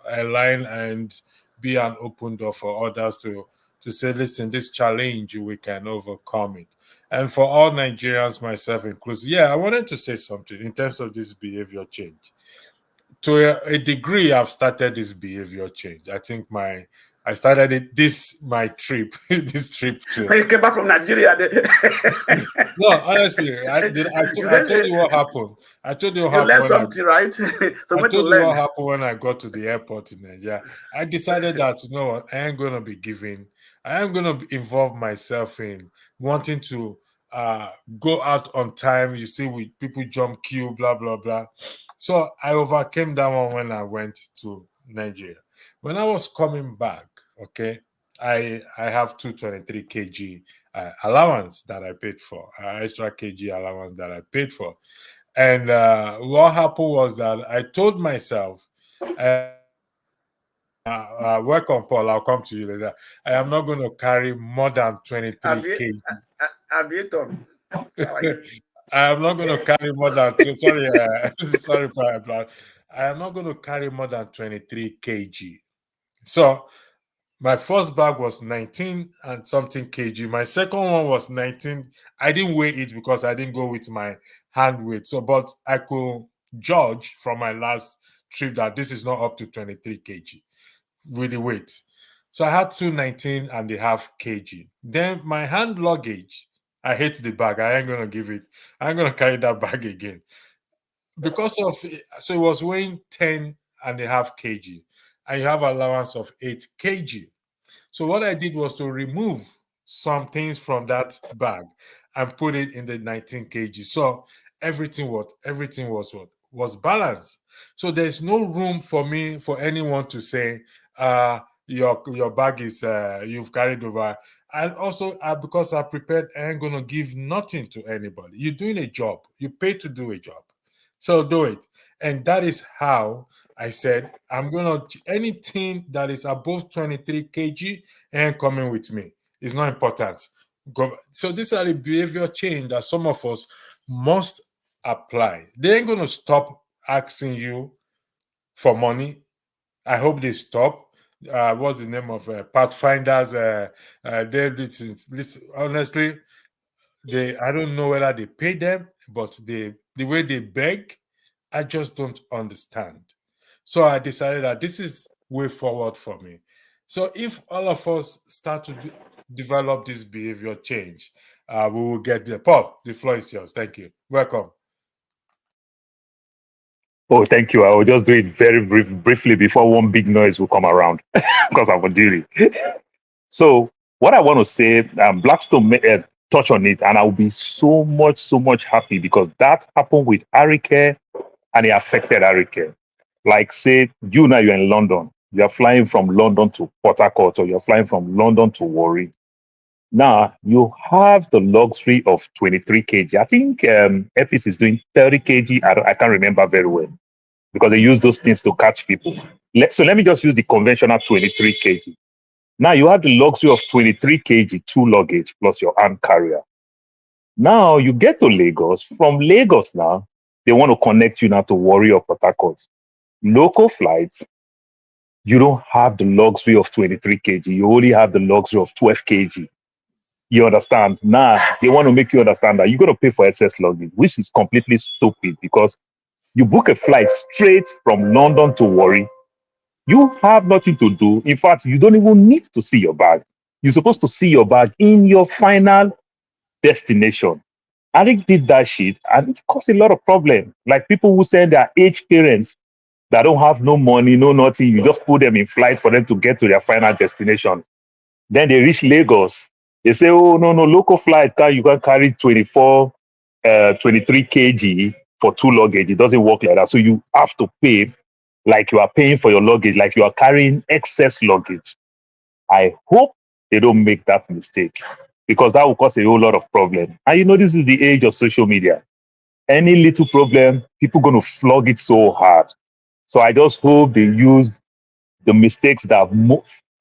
airline and be an open door for others to say, listen, this challenge we can overcome it. And for all Nigerians, myself inclusive, yeah, I wanted to say something in terms of this behavior change. To a degree, I've started this behavior change. I think I started it my trip this trip to. When you came back from Nigeria, No, honestly, I told you what happened. I told you what you happened learned when something, right? I Something to told you what learn. happened when I got to the airport in Nigeria. I decided that, you know what, I am gonna involve myself in wanting to go out on time. You see, with people jump queue, blah blah blah. So I overcame that one when I went to Nigeria. When I was coming back, okay, I have 223 kg allowance that I paid for, extra kg allowance that I paid for. And what happened was that I told myself, welcome, Paul, I'll come to you later. I am not going to carry more than 23 kg. Aviator, how are you? I am not going to carry more than, sorry, sorry, I am not going to carry more than 23 kg. So my first bag was 19 and something kg. My second one was 19. I didn't weigh it because I didn't go with my hand weight. So, but I could judge from my last trip that this is not up to 23 kg with the weight. So I had 219 and a half kg. Then my hand luggage, I hate the bag. I ain't going to give it. I ain't going to carry that bag again. Because of, so it was weighing 10 and a half kg. And you have allowance of 8 kg. So what I did was to remove some things from that bag and put it in the 19 kg. So everything was balanced. So there's no room for anyone to say your bag is you've carried over. And also because I prepared, I ain't gonna give nothing to anybody. You're doing a job. You pay to do a job. So do it. And that is how I said, I'm going to, anything that is above 23 kg and coming with me. It's not important. So these are the behavior change that some of us must apply. They ain't going to stop asking you for money. I hope they stop. What's the name of Pathfinders? Honestly, I don't know whether they pay them, but the way they beg, I just don't understand. So I decided that this is way forward for me. So if all of us start to develop this behavior change, we will get there. Paul, the floor is yours. Thank you. Welcome. Oh, thank you. I will just do it very briefly before one big noise will come around because I'm on duty. So, what I want to say, Blackstone touch on it, and I will be so much happy because that happened with Arike and it affected Arike. Like, say, you're in London, you're flying from London to Port Harcourt, or you're flying from London to Warri. Now, you have the luxury of 23 kg. I think Epis is doing 30 kg. I can't remember very well because they use those things to catch people. So let me just use the conventional 23 kg. Now you have the luxury of 23 kg, two luggage plus your hand carrier. Now you get to Lagos. From Lagos now, they want to connect you now to Warri or Port Harcourt. Local flights, you don't have the luxury of 23 kg. You only have the luxury of 12 kg. You understand? Now they want to make you understand that you're going to pay for excess luggage, which is completely stupid because you book a flight straight from London to Warri. You have nothing to do. In fact, you don't even need to see your bag. You're supposed to see your bag in your final destination. Arik did that shit and it caused a lot of problem. Like people who send their aged parents that don't have no money, no nothing, you just put them in flight for them to get to their final destination. Then they reach Lagos. They say, oh, no, local flight, you can carry 24, 23 kg for 2 luggage. It doesn't work like that. So you have to pay like you are paying for your luggage, like you are carrying excess luggage. I hope they don't make that mistake because that will cause a whole lot of problem. And you know, this is the age of social media. Any little problem, people going to flog it so hard. So I just hope they use the mistakes that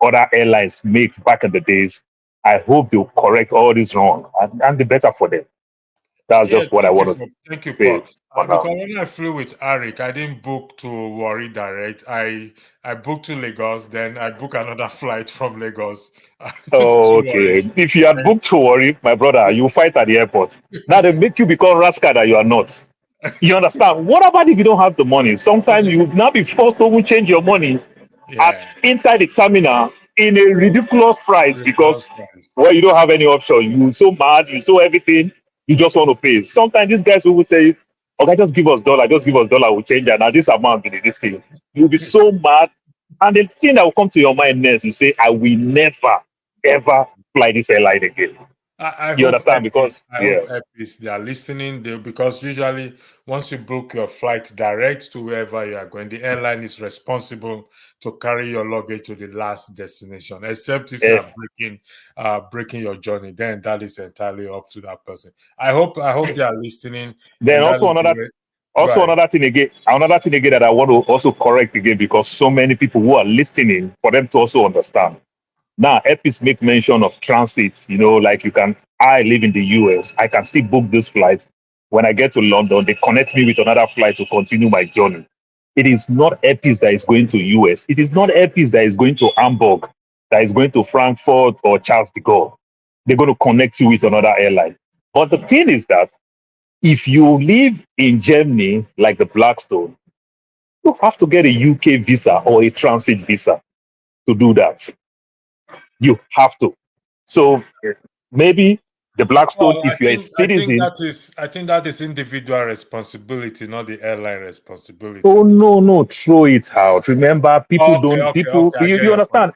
other airlines make back in the days. I hope they'll correct all this wrong and the better for them. That's Yeah, just what I want to thank you, say Paul. for Because now. when I flew with Arik, I didn't book to Warri direct. I booked to Lagos, then I booked another flight from Lagos to Oh, Warri. okay. If you had booked to worry, my brother, you fight at the airport. Now they make you become rascal that you are not. You understand? What about if you don't have the money? Sometimes you will now be forced to even change your money at Yeah, inside the terminal in a ridiculous price ridiculous because price. well, you don't have any option. You so mad, you so everything, you just want to pay. Sometimes these guys will tell you, okay, just give us dollar, we'll change that. Now this amount in this thing. You'll be so mad. And the thing that will come to your mind next, you say, I will never, ever fly this airline again. I You hope understand? Because I hope yes. they are listening because usually once you book your flight direct to wherever you are going, the airline is responsible to carry your luggage to the last destination, except if you eh, are breaking your journey, then that is entirely up to that person. I hope they are listening, Then and that also is the another way. Go also ahead. another thing again that I want to also correct again because so many people who are listening for them to also understand. Now, EPIS make mention of transit, like I live in the US, I can still book this flight. When I get to London, they connect me with another flight to continue my journey. It is not EPIS that is going to US. It is not EPIS that is going to Hamburg, that is going to Frankfurt or Charles de Gaulle. They're going to connect you with another airline. But the thing is that if you live in Germany, like the Blackstone, you have to get a UK visa or a transit visa to do that. You have to. So maybe the Blackstone, Well, if you're a citizen, I think that is individual responsibility, not the airline responsibility. oh no, no, throw it out. Remember, people don't people Okay. I you, get you your point. understand?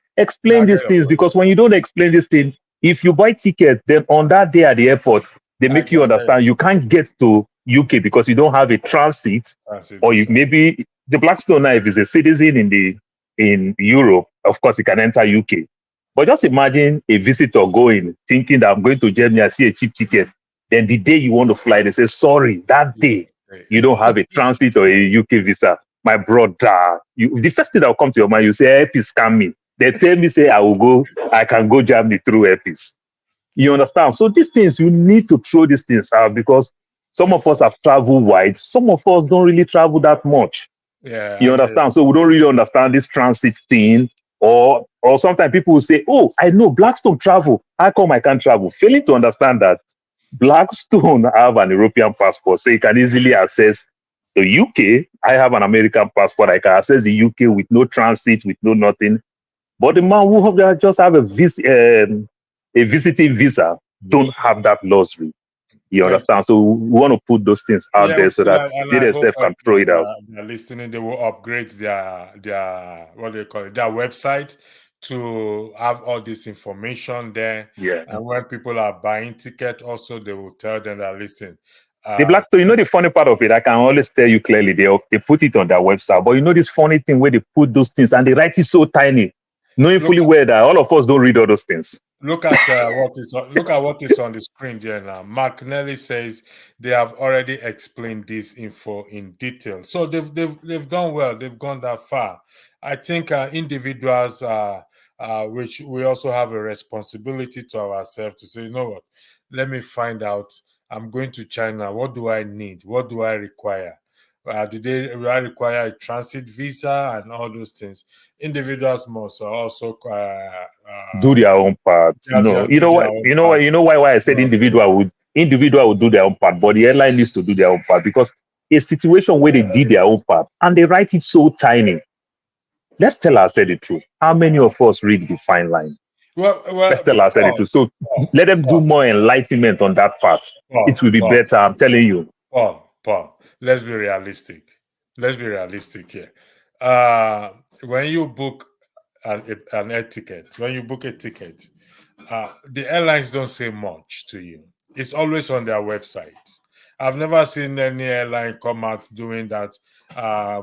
Yeah, I Explain get these your things point. because when you don't explain this thing, if you buy tickets, then on that day at the airport, they make you I get your understand you can't get to UK because you don't have a transit, transit or you visa. maybe the Blackstone now, if he's a citizen in Europe, of course he can enter UK. But just imagine a visitor going, thinking that I'm going to Germany, I see a cheap ticket. Then the day you want to fly, they say, sorry, that day you don't have a transit or a UK visa. My brother, the first thing that will come to your mind, you say, Airpeace scam me. They tell me, say, I can go Germany through Airpeace. You understand? So these things, you need to throw these things out because some of us have traveled wide. Some of us don't really travel that much. Yeah, You I get your understand? So we don't really understand this transit thing. Or sometimes people will say, oh, I know Blackstone travel. How come I can't travel? Failing to understand that Blackstone have an European passport, so you can easily access the UK. I have an American passport. I can access the UK with no transit, with no nothing. But the man who just have a visiting visa don't have that luxury. You thank you. understand? So we want to put those things out Yeah, there so that and they I hope themselves can throw it out. they are listening. They will upgrade their what do they call it, their website to have all this information there. Yeah. And when people are buying ticket, also they will tell them that listen. The Uh, Blackstone, the funny part of it, I can always tell you clearly, they put it on their website. But this funny thing where they put those things and they write it so tiny, knowing look fully well that all of us don't read all those things. Look at what is on the screen there now. Mark Nelly says they have already explained this info in detail. So they've done well. They've gone that far. I think individuals, which we also have a responsibility to ourselves to say, you know what, let me find out. I'm going to China. What do I need? What do I require? Do I require a transit visa and all those things? Individuals must also Do their own part. No, you do know their what? own You know what? part. You know why I said individual would do their own part, but the airline needs to do their own part because a situation where they did their own part and they write it so tiny. Let's tell ourselves the truth. How many of us read the fine line? Well, Estelle said it too. So let them do more enlightenment on that part. It will be better. I'm telling you. Paul, let's be realistic. Let's be realistic here. When you book an air ticket, when you book a ticket, the airlines don't say much to you. It's always on their website. I've never seen any airline come out doing that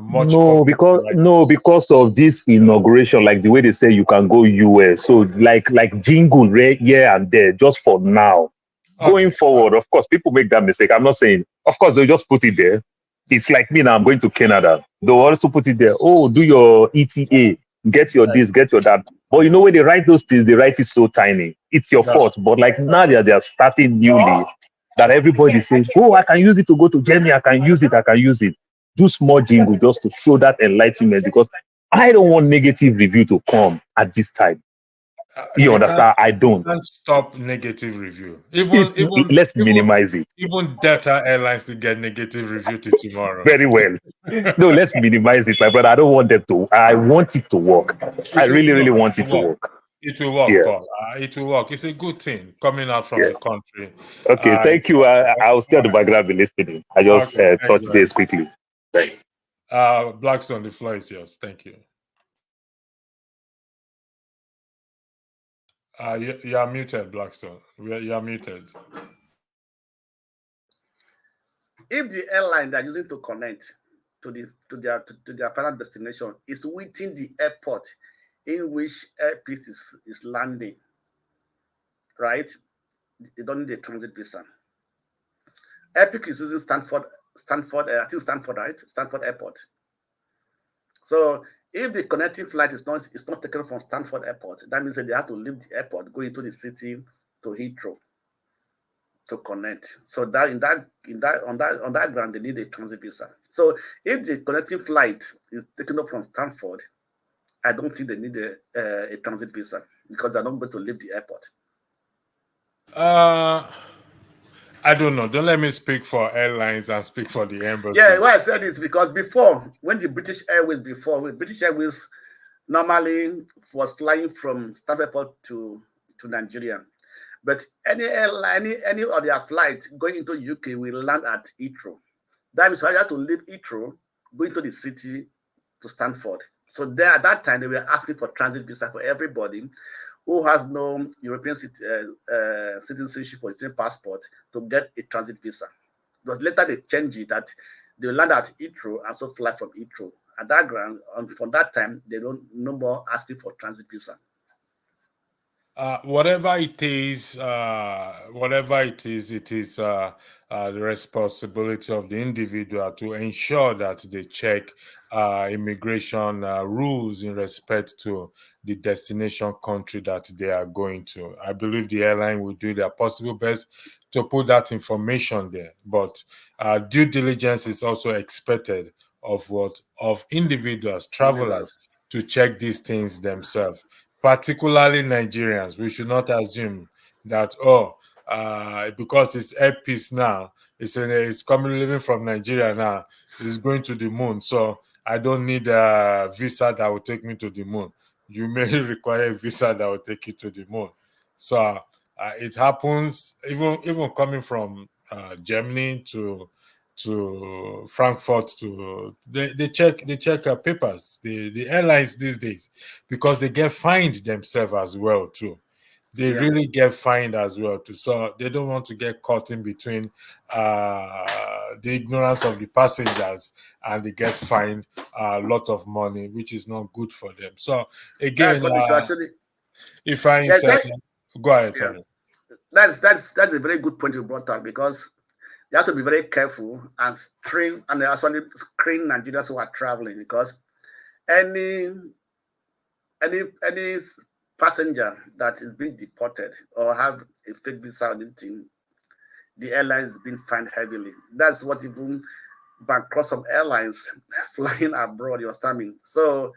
much public. Because of this inauguration, like the way they say you can go US. So like jingle right here and there, just for now. Going forward, of course, people make that mistake. I'm not saying, of course, they'll just put it there. It's like me now, I'm going to Canada. They'll also put it there. Oh, do your ETA, get your this, get your that. But you know, when they write those things, they write it so tiny. It's your fault. But like now they're starting newly, that everybody says, oh, I can use it to go to Germany. I can use it. Do small jingle just to show that enlightenment, because I don't want negative review to come at this time. You understand? I don't. Can't stop negative review. Even Let's minimize it. Even Delta Airlines to get negative review till tomorrow. Very well. No, let's minimize it, my brother. I don't want them to. I want it to work. I really want it to work. It will work, Yeah. Paul. It will work. It's a good thing coming out from the country. Okay, thank you. I'll stay on the background, be listening. I just touch base quickly. Thanks. Blackstone, the floor is yours. Thank you. You are muted, Blackstone. You are muted. If the airline they're using to connect to their final destination is within the airport in which airpiece is landing, right? They don't need a transit visa. Epic is using Stanford, I think Stanford, right? Stanford Airport. So if the connecting flight is not taken from Stanford Airport, that means that they have to leave the airport, go into the city to Heathrow to connect. So that on that ground, they need a transit visa. So if the connecting flight is taken up from Stanford, I don't think they need a transit visa because they're not going to leave the airport. I don't know. Don't let me speak for airlines and speak for the embassy. Yeah, why I said it because before, when the British Airways normally was flying from Stanford Airport to Nigeria. But any airline, any of their flights going into UK will land at Heathrow. That means I have to leave Heathrow, go into the city to Stanford. So there at that time, they were asking for transit visa for everybody who has no European citizenship or European passport to get a transit visa. Because later they changed it that they land at Heathrow and so fly from Heathrow. At that ground, from that time, they don't no more asking for transit visa. Whatever it is, it is the responsibility of the individual to ensure that they check immigration rules in respect to the destination country that they are going to. I believe the airline will do their possible best to put that information there, but due diligence is also expected of individuals, travelers, to check these things themselves. Particularly Nigerians, we should not assume that because it's airpiece now, it's coming living from Nigeria now, it's going to the moon. So I don't need a visa that will take me to the moon. You may require a visa that will take you to the moon. So it happens even coming from Germany to Frankfurt they check papers, the airlines these days, because they get fined themselves as well too. They really get fined as well too. So they don't want to get caught in between the ignorance of the passengers, and they get fined a lot of money, which is not good for them. So again, if I go ahead, sorry. That's a very good point you brought up, because you have to be very careful and screen Nigerians who are traveling, because any passenger that is being deported or have a fake visa or anything, the airline is being fined heavily. That's what even bankrupt some airlines flying abroad, you're standing. So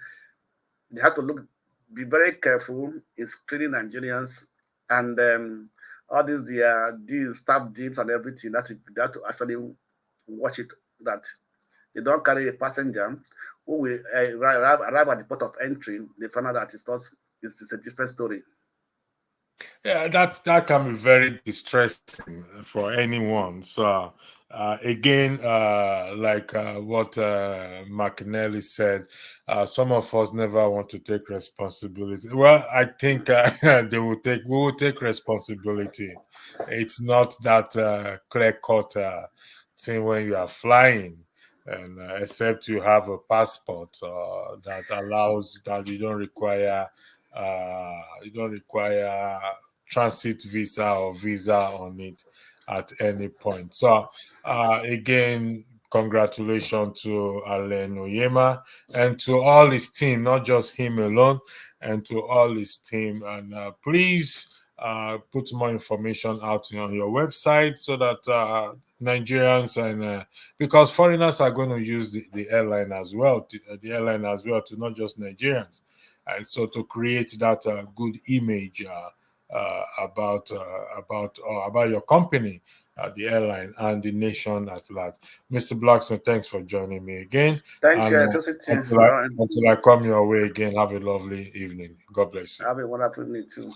they have to be very careful in screening Nigerians, and all these staff deals and everything, that to actually watch it, that they don't carry a passenger who will arrive at the port of entry. They find out that it's a different story. Yeah, that can be very distressing for anyone. So again, like what McNally said, some of us never want to take responsibility. Well, I think we will take responsibility. It's not that clear cut thing when you are flying. And except you have a passport that allows that you don't require transit visa or visa on it at any point. So again, congratulations to Alain Onyema and to all his team, not just him alone, and to all his team. And please put more information out on your website so that Nigerians and because foreigners are going to use the airline as well, the airline as well, to not just Nigerians, and so to create that good image about your company, the airline, and the nation at large. Mr. Blackstone, thanks for joining me again. Thank And you, Electricity. until I come your way again, have a lovely evening. God bless you. Have a wonderful evening too.